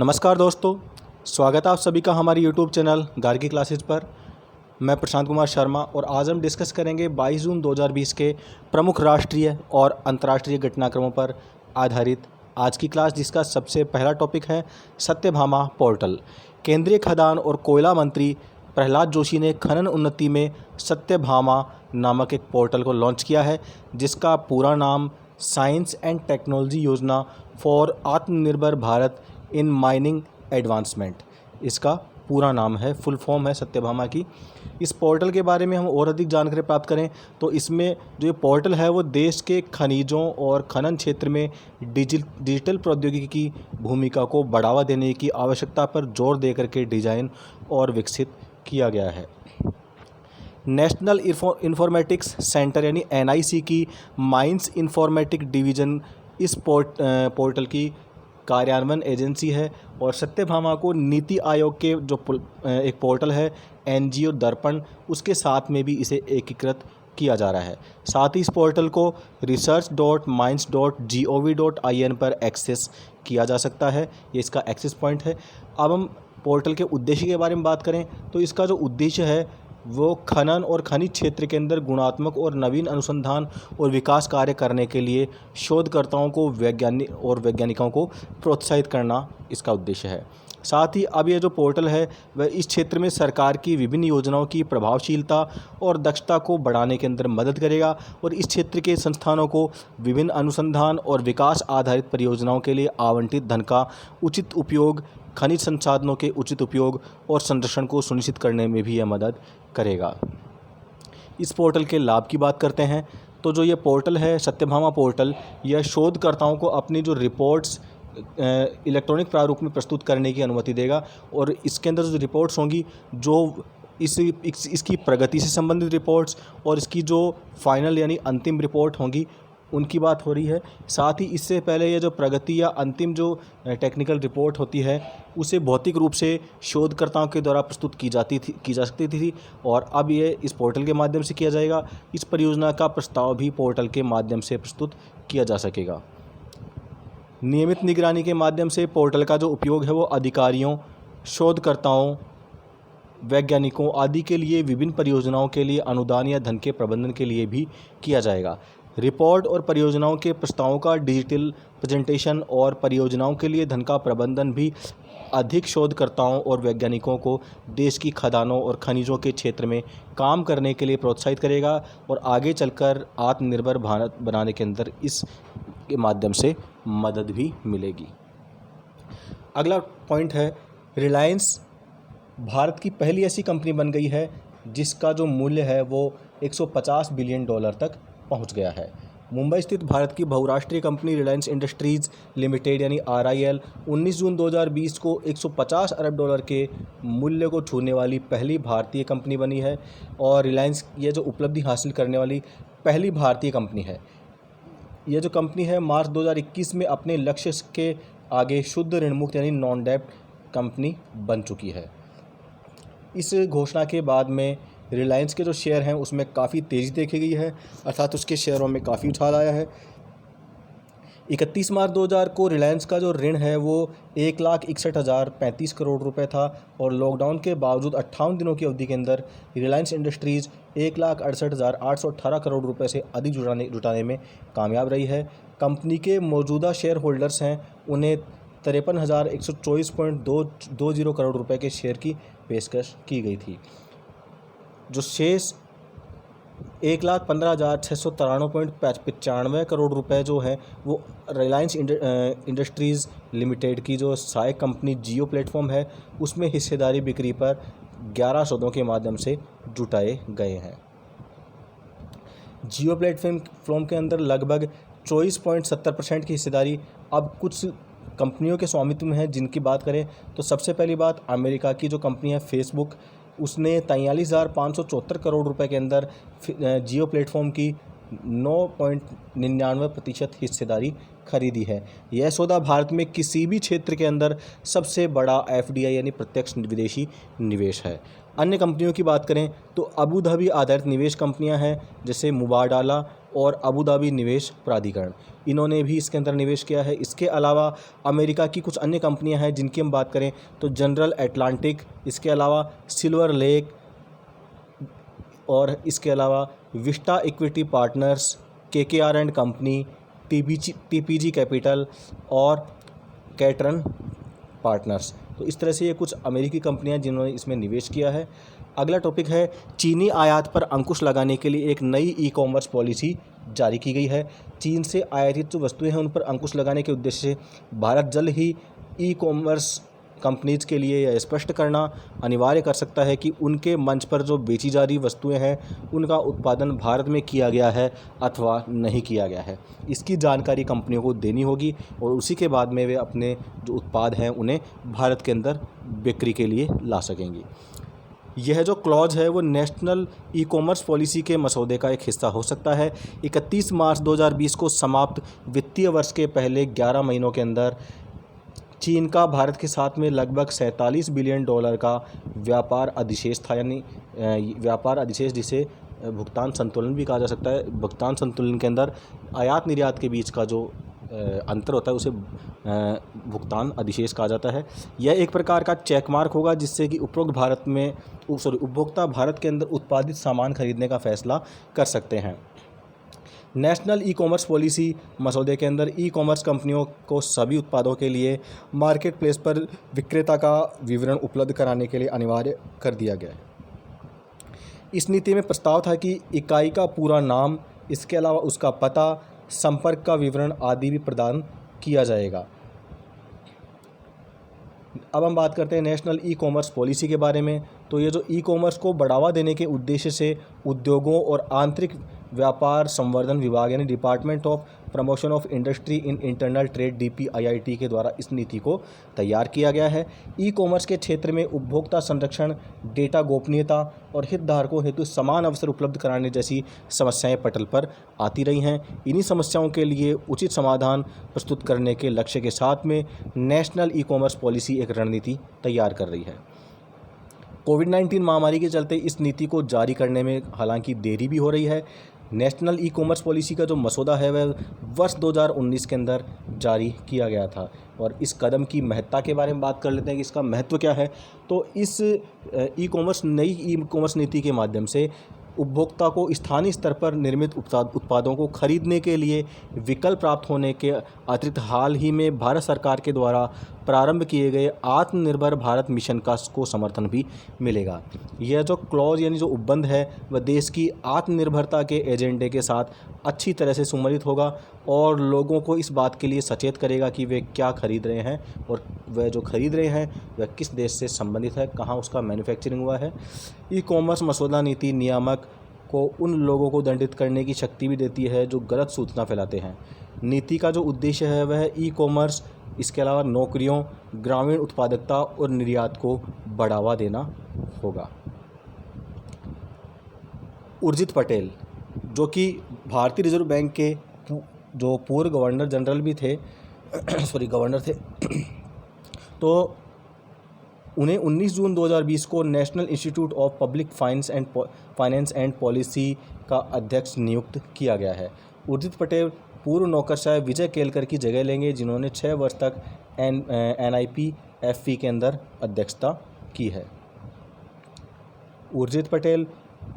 नमस्कार दोस्तों, स्वागत है आप सभी का हमारी यूट्यूब चैनल गार्गी क्लासेज पर। मैं प्रशांत कुमार शर्मा और आज हम डिस्कस करेंगे 22 जून 2020 के प्रमुख राष्ट्रीय और अंतर्राष्ट्रीय घटनाक्रमों पर आधारित आज की क्लास, जिसका सबसे पहला टॉपिक है सत्यभामा पोर्टल। केंद्रीय खदान और कोयला मंत्री प्रहलाद जोशी ने खनन उन्नति में सत्यभामा नामक एक पोर्टल को लॉन्च किया है, जिसका पूरा नाम साइंस एंड टेक्नोलॉजी योजना फॉर आत्मनिर्भर भारत इन माइनिंग एडवांसमेंट, इसका पूरा नाम है, फुल फॉर्म है सत्यभामा की। इस पोर्टल के बारे में हम और अधिक जानकारी प्राप्त करें तो इसमें जो ये पोर्टल है वो देश के खनिजों और खनन क्षेत्र में डिजिटल प्रौद्योगिकी की भूमिका को बढ़ावा देने की आवश्यकता पर जोर देकर के डिज़ाइन और विकसित किया गया है। नेशनल इंफॉर्मेटिक्स सेंटर यानी NIC की माइंस इंफॉर्मेटिक डिवीज़न इस पोर्टल की कार्यान्वयन एजेंसी है और सत्यभामा को नीति आयोग के जो एक पोर्टल है NGO दर्पण, उसके साथ में भी इसे एकीकृत किया जा रहा है। साथ ही इस पोर्टल को research.mines.gov.in पर एक्सेस किया जा सकता है, ये इसका एक्सेस पॉइंट है। अब हम पोर्टल के उद्देश्य के बारे में बात करें तो इसका जो उद्देश्य है वो खनन और खनिज क्षेत्र के अंदर गुणात्मक और नवीन अनुसंधान और विकास कार्य करने के लिए शोधकर्ताओं को वैज्ञानिकों को प्रोत्साहित करना इसका उद्देश्य है। साथ ही अब ये जो पोर्टल है वह इस क्षेत्र में सरकार की विभिन्न योजनाओं की प्रभावशीलता और दक्षता को बढ़ाने के अंदर मदद करेगा और इस क्षेत्र के संस्थानों को विभिन्न अनुसंधान और विकास आधारित परियोजनाओं के लिए आवंटित धन का उचित उपयोग, खनिज संसाधनों के उचित उपयोग और संरक्षण को सुनिश्चित करने में भी यह मदद करेगा। इस पोर्टल के लाभ की बात करते हैं तो जो ये पोर्टल है सत्यभामा पोर्टल, यह शोधकर्ताओं को अपनी जो रिपोर्ट्स इलेक्ट्रॉनिक प्रारूप में प्रस्तुत करने की अनुमति देगा और इसके अंदर जो रिपोर्ट्स होंगी, जो इसकी प्रगति से संबंधित रिपोर्ट्स और इसकी जो फाइनल यानी अंतिम रिपोर्ट होंगी, उनकी बात हो रही है। साथ ही इससे पहले ये जो प्रगति या अंतिम जो टेक्निकल रिपोर्ट होती है उसे भौतिक रूप से शोधकर्ताओं के द्वारा प्रस्तुत की जा सकती थी और अब ये इस पोर्टल के माध्यम से किया जाएगा। इस परियोजना का प्रस्ताव भी पोर्टल के माध्यम से प्रस्तुत किया जा सकेगा। नियमित निगरानी के माध्यम से पोर्टल का जो उपयोग है वो अधिकारियों, शोधकर्ताओं, वैज्ञानिकों आदि के लिए विभिन्न परियोजनाओं के लिए अनुदान या धन के प्रबंधन के लिए भी किया जाएगा। रिपोर्ट और परियोजनाओं के प्रस्तावों का डिजिटल प्रेजेंटेशन और परियोजनाओं के लिए धन का प्रबंधन भी अधिक शोधकर्ताओं और वैज्ञानिकों को देश की खदानों और खनिजों के क्षेत्र में काम करने के लिए प्रोत्साहित करेगा और आगे चलकर आत्मनिर्भर भारत बनाने के अंदर इस के माध्यम से मदद भी मिलेगी। अगला पॉइंट है रिलायंस भारत की पहली ऐसी कंपनी बन गई है जिसका जो मूल्य है वो $150 बिलियन तक पहुंच गया है। मुंबई स्थित भारत की बहुराष्ट्रीय कंपनी रिलायंस इंडस्ट्रीज़ लिमिटेड यानी RIL 19 जून 2020 को $150 अरब के मूल्य को छूने वाली पहली भारतीय कंपनी बनी है और रिलायंस ये जो उपलब्धि हासिल करने वाली पहली भारतीय कंपनी है। ये जो कंपनी है मार्च 2021 में अपने लक्ष्य के आगे शुद्ध ऋण मुक्त यानी नॉन डेब्ट कंपनी बन चुकी है। इस घोषणा के बाद में रिलायंस के जो शेयर हैं उसमें काफ़ी तेज़ी देखी गई है, अर्थात उसके शेयरों में काफ़ी उछाल आया है। 31 मार्च 2000 को रिलायंस का जो ऋण है वो 1,61,035 करोड़ रुपए था और लॉकडाउन के बावजूद 58 दिनों की अवधि के अंदर रिलायंस इंडस्ट्रीज़ 1,68,818 करोड़ रुपए से अधिक जुटाने में कामयाब रही है। कंपनी के मौजूदा शेयर होल्डर्स हैं उन्हें 53,124.20 करोड़ रुपए के शेयर की पेशकश की गई थी। जो शेष 1,15,693.95 करोड़ रुपए जो है वो रिलायंस इंडस्ट्रीज़ लिमिटेड की जो सहायक कंपनी जियो प्लेटफॉर्म है उसमें हिस्सेदारी बिक्री पर 11 सौदों के माध्यम से जुटाए गए हैं। जियो प्लेटफॉर्म के अंदर लगभग 24.70% की हिस्सेदारी अब कुछ कंपनियों के स्वामित्व में है, जिनकी बात करें तो सबसे पहली बात अमेरिका की जो कंपनी है फेसबुक, उसने 43,574 करोड़ रुपए के अंदर जियो प्लेटफॉर्म की 9.99% हिस्सेदारी खरीदी है। यह सौदा भारत में किसी भी क्षेत्र के अंदर सबसे बड़ा FDI यानी प्रत्यक्ष विदेशी निवेश है। अन्य कंपनियों की बात करें तो अबू धाबी आधारित निवेश कंपनियां हैं जैसे मुबाडाला और अबू धाबी निवेश प्राधिकरण। इन्होंने भी इसके अंदर निवेश किया है। इसके अलावा अमेरिका की कुछ अन्य कंपनियां हैं जिनकी हम बात करें तो जनरल एटलांटिक, इसके अलावा सिल्वर लेक, और इसके अलावा Vista equity partners, KKR and company, TPG capital और कैटरन पार्टनर्स। तो इस तरह से ये कुछ अमेरिकी कंपनियां जिन्होंने इसमें निवेश किया है। अगला टॉपिक है चीनी आयात पर अंकुश लगाने के लिए एक नई ई-कॉमर्स पॉलिसी जारी की गई है। चीन से आयातित जो वस्तुएं हैं उन पर अंकुश लगाने के उद्देश्य से भारत जल्द ही ई-कॉमर्स कंपनीज के लिए यह स्पष्ट करना अनिवार्य कर सकता है कि उनके मंच पर जो बेची जा रही वस्तुएं हैं उनका उत्पादन भारत में किया गया है अथवा नहीं किया गया है। इसकी जानकारी कंपनियों को देनी होगी और उसी के बाद में वे अपने जो उत्पाद हैं उन्हें भारत के अंदर बिक्री के लिए ला सकेंगी। यह जो क्लॉज है वो नेशनल ई-कॉमर्स पॉलिसी के मसौदे का एक हिस्सा हो सकता है। 31 मार्च 2020 को समाप्त वित्तीय वर्ष के पहले 11 महीनों के अंदर चीन का भारत के साथ में लगभग $47 बिलियन का व्यापार अधिशेष था, यानी व्यापार अधिशेष जिसे भुगतान संतुलन भी कहा जा सकता है। भुगतान संतुलन के अंदर आयात निर्यात के बीच का जो अंतर होता है उसे भुगतान अधिशेष कहा जाता है। यह एक प्रकार का चेक मार्क होगा जिससे कि उपभोक्ता भारत के अंदर उत्पादित सामान खरीदने का फैसला कर सकते हैं। नेशनल ई-कॉमर्स पॉलिसी मसौदे के अंदर ई-कॉमर्स कंपनियों को सभी उत्पादों के लिए मार्केट प्लेस पर विक्रेता का विवरण उपलब्ध कराने के लिए अनिवार्य कर दिया गया है। इस नीति में प्रस्ताव था कि इकाई का पूरा नाम, इसके अलावा उसका पता, संपर्क का विवरण आदि भी प्रदान किया जाएगा। अब हम बात करते हैं नेशनल ई-कॉमर्स पॉलिसी के बारे में। तो ये जो ई-कॉमर्स को बढ़ावा देने के उद्देश्य से उद्योगों और आंतरिक व्यापार संवर्धन विभाग यानी department of promotion of industry in internal trade DPIIT के द्वारा इस नीति को तैयार किया गया है। ई-कॉमर्स के क्षेत्र में उपभोक्ता संरक्षण, डेटा गोपनीयता और हितधारकों हेतु समान अवसर उपलब्ध कराने जैसी समस्याएं पटल पर आती रही हैं। इन्हीं समस्याओं के लिए उचित समाधान प्रस्तुत करने के लक्ष्य के साथ में नेशनल ई-कॉमर्स पॉलिसी एक रणनीति तैयार कर रही है। कोविड-19 महामारी के चलते इस नीति को जारी करने में हालांकि देरी भी हो रही है। नेशनल ई-कॉमर्स पॉलिसी का जो मसौदा है वह वर्ष 2019 के अंदर जारी किया गया था। और इस कदम की महत्ता के बारे में बात कर लेते हैं कि इसका महत्व क्या है। तो इस नई ई-कॉमर्स नीति के माध्यम से उपभोक्ता को स्थानीय स्तर पर निर्मित उत्पादों को खरीदने के लिए विकल्प प्राप्त होने के अतिरिक्त हाल ही में भारत सरकार के द्वारा प्रारंभ किए गए आत्मनिर्भर भारत मिशन को समर्थन भी मिलेगा। यह जो क्लॉज यानी जो उपबंध है वह देश की आत्मनिर्भरता के एजेंडे के साथ अच्छी तरह से सुमेलित होगा और लोगों को इस बात के लिए सचेत करेगा कि वे क्या खरीद रहे हैं और वह जो खरीद रहे हैं वह किस देश से संबंधित है, कहाँ उसका मैन्युफैक्चरिंग हुआ है। ई-कॉमर्स मसौदा नीति नियामक को उन लोगों को दंडित करने की शक्ति भी देती है जो गलत सूचना फैलाते हैं। नीति का जो उद्देश्य है वह ई-कॉमर्स, इसके अलावा नौकरियों, ग्रामीण उत्पादकता और निर्यात को बढ़ावा देना होगा। उर्जित पटेल जो कि भारतीय रिजर्व बैंक के जो पूर्व गवर्नर जनरल भी थे गवर्नर थे तो उन्हें 19 जून 2020 को national institute of public finance and policy का अध्यक्ष नियुक्त किया गया है। उर्जित पटेल पूर्व नौकरशाह विजय केलकर की जगह लेंगे जिन्होंने 6 वर्ष तक NIPFP के अंदर अध्यक्षता की है। उर्जित पटेल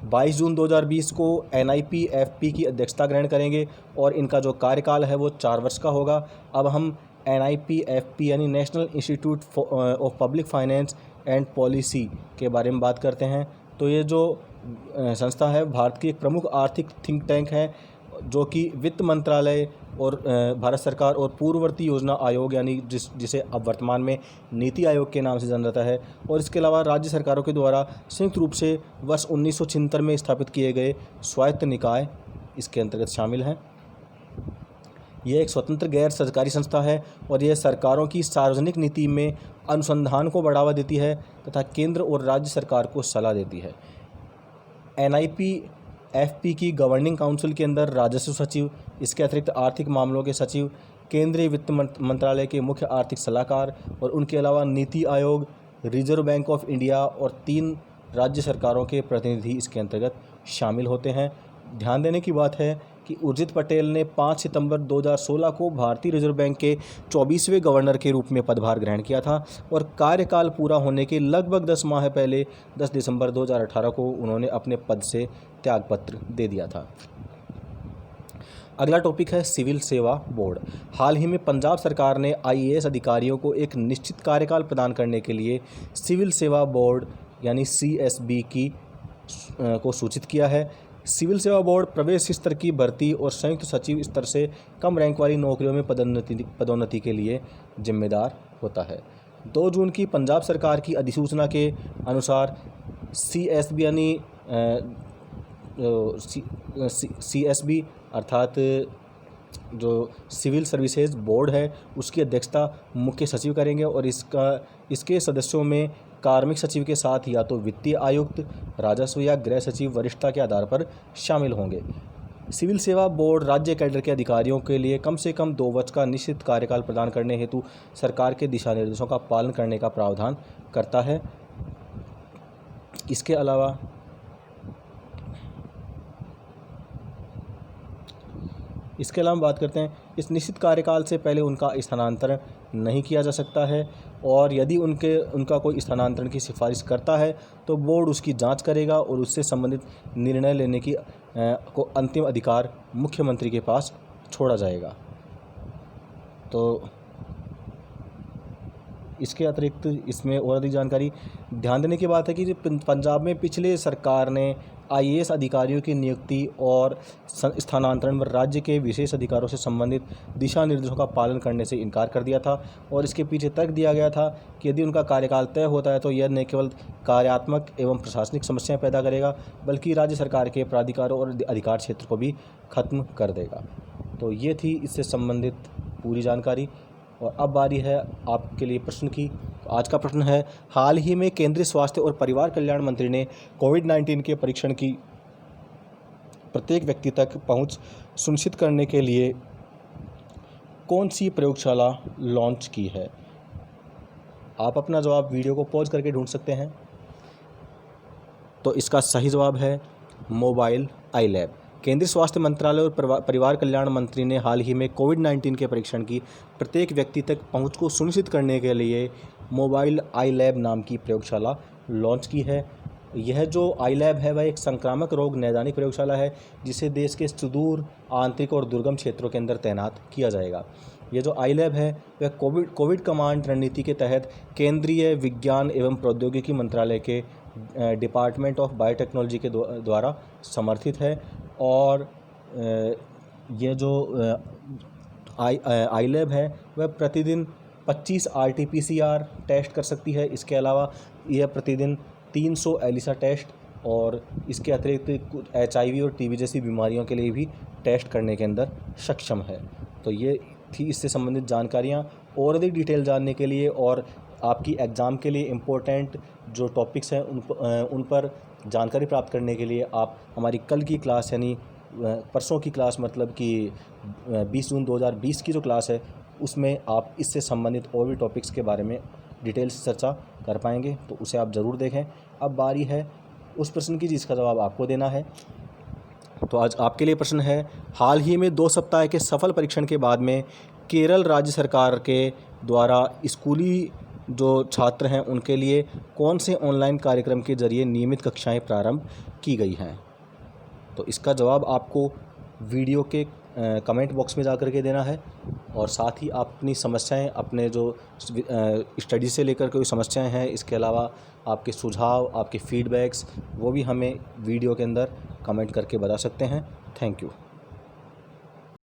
22 जून 2020 को NIPFP की अध्यक्षता ग्रहण करेंगे और इनका जो कार्यकाल है वो 4 वर्ष का होगा। अब हम NIPFP यानी national institute of public finance and policy के बारे में बात करते हैं। तो ये जो संस्था है भारत की एक प्रमुख आर्थिक थिंक टैंक है जो कि वित्त मंत्रालय और भारत सरकार और पूर्ववर्ती योजना आयोग यानी जिसे अब वर्तमान में नीति आयोग के नाम से जाना जाता है और इसके अलावा राज्य सरकारों के द्वारा संयुक्त रूप से वर्ष 1976 में स्थापित किए गए स्वायत्त निकाय इसके अंतर्गत शामिल हैं। यह एक स्वतंत्र गैर सरकारी संस्था है और यह सरकारों की सार्वजनिक नीति में अनुसंधान को बढ़ावा देती है तथा केंद्र और राज्य सरकार को सलाह देती है। NIPFP की गवर्निंग काउंसिल के अंदर राजस्व सचिव, इसके अतिरिक्त आर्थिक मामलों के सचिव, केंद्रीय वित्त मंत्रालय के मुख्य आर्थिक सलाहकार और उनके अलावा NITI Aayog, reserve bank of India और 3 राज्य सरकारों के प्रतिनिधि इसके अंतर्गत शामिल होते हैं। ध्यान देने की बात है कि उर्जित पटेल ने 5 सितंबर 2016 को भारतीय रिजर्व बैंक के 24वें गवर्नर के रूप में पदभार ग्रहण किया था और कार्यकाल पूरा होने के लगभग 10 माह पहले 10 दिसंबर 2018 को उन्होंने अपने पद से त्यागपत्र दे दिया था। अगला टॉपिक है सिविल सेवा बोर्ड। हाल ही में पंजाब सरकार ने IAS अधिकारियों को एक निश्चित कार्यकाल प्रदान करने के लिए सिविल सेवा बोर्ड यानी CSB को सूचित किया है। सिविल सेवा बोर्ड प्रवेश स्तर की भर्ती और संयुक्त सचिव स्तर से कम रैंक वाली नौकरियों में पदोन्नति के लिए जिम्मेदार होता है। 2 जून की पंजाब सरकार की अधिसूचना के अनुसार CSB यानी CSB अर्थात जो सिविल सर्विसेज बोर्ड है उसकी अध्यक्षता मुख्य सचिव करेंगे और इसके सदस्यों में कार्मिक सचिव के साथ या तो वित्तीय आयुक्त, राजस्व या गृह सचिव वरिष्ठता के आधार पर शामिल होंगे। सिविल सेवा बोर्ड राज्य कैडर के अधिकारियों के लिए कम से कम 2 वर्ष का निश्चित कार्यकाल प्रदान करने हेतु सरकार के दिशा निर्देशों का पालन करने का प्रावधान करता है। इसके अलावा हम बात करते हैं इस निश्चित कार्यकाल से पहले उनका स्थानांतरण नहीं किया जा सकता है और यदि उनका कोई स्थानांतरण की सिफारिश करता है तो बोर्ड उसकी जांच करेगा और उससे संबंधित निर्णय लेने को अंतिम अधिकार मुख्यमंत्री के पास छोड़ा जाएगा। तो इसके अतिरिक्त इसमें और अधिक जानकारी ध्यान देने की बात है कि पंजाब में पिछले सरकार ने IAS अधिकारियों की नियुक्ति और स्थानांतरण में राज्य के विशेष अधिकारों से संबंधित दिशा निर्देशों का पालन करने से इनकार कर दिया था और इसके पीछे तर्क दिया गया था कि यदि उनका कार्यकाल तय होता है तो यह न केवल कार्यात्मक एवं प्रशासनिक समस्याएं पैदा करेगा बल्कि राज्य सरकार के प्राधिकारों और अधिकार क्षेत्र को भी खत्म कर देगा। तो ये थी इससे संबंधित पूरी जानकारी और अब बारी है आपके लिए प्रश्न की। आज का प्रश्न है, हाल ही में केंद्रीय स्वास्थ्य और परिवार कल्याण मंत्री ने कोविड-19 के परीक्षण की प्रत्येक व्यक्ति तक पहुंच सुनिश्चित करने के लिए कौन सी प्रयोगशाला लॉन्च की है? आप अपना जवाब वीडियो को पॉज करके ढूंढ सकते हैं। तो इसका सही जवाब है मोबाइल आई लैब। केंद्रीय स्वास्थ्य मंत्रालय और परिवार कल्याण मंत्री ने हाल ही में कोविड-19 के परीक्षण की प्रत्येक व्यक्ति तक पहुंच को सुनिश्चित करने के लिए मोबाइल आई लैब नाम की प्रयोगशाला लॉन्च की है। यह जो आई लैब है वह एक संक्रामक रोग नैदानिक प्रयोगशाला है जिसे देश के सुदूर, आंतरिक और दुर्गम क्षेत्रों के अंदर तैनात किया जाएगा। यह जो आई लैब है वह कोविड कमांड रणनीति के तहत केंद्रीय विज्ञान एवं प्रौद्योगिकी मंत्रालय के डिपार्टमेंट ऑफ बायोटेक्नोलॉजी के द्वारा समर्थित है और ये जो आई लैब है वह प्रतिदिन 25 RT-PCR टेस्ट कर सकती है। इसके अलावा यह प्रतिदिन 300 ELISA टेस्ट और इसके अतिरिक्त HIV और TB जैसी बीमारियों के लिए भी टेस्ट करने के अंदर सक्षम है। तो ये थी इससे संबंधित जानकारियाँ। और अधिक डिटेल जानने के लिए और आपकी एग्ज़ाम के लिए इम्पोर्टेंट जो टॉपिक्स हैं उन पर जानकारी प्राप्त करने के लिए आप हमारी कल की क्लास यानी परसों की क्लास मतलब कि 20 जून 2020 की जो क्लास है उसमें आप इससे संबंधित और भी टॉपिक्स के बारे में डिटेल से चर्चा कर पाएंगे, तो उसे आप ज़रूर देखें। अब बारी है उस प्रश्न की जिसका जवाब आपको देना है। तो आज आपके लिए प्रश्न है, हाल ही में 2 सप्ताह के सफल परीक्षण के बाद में केरल राज्य सरकार के द्वारा स्कूली जो छात्र हैं उनके लिए कौन से ऑनलाइन कार्यक्रम के जरिए नियमित कक्षाएं प्रारंभ की गई हैं? तो इसका जवाब आपको वीडियो के कमेंट बॉक्स में जाकर के देना है और साथ ही आप अपनी समस्याएं, अपने जो स्टडी से लेकर कोई समस्याएं हैं, इसके अलावा आपके सुझाव, आपके फीडबैक्स वो भी हमें वीडियो के अंदर कमेंट करके बता सकते हैं। Thank you.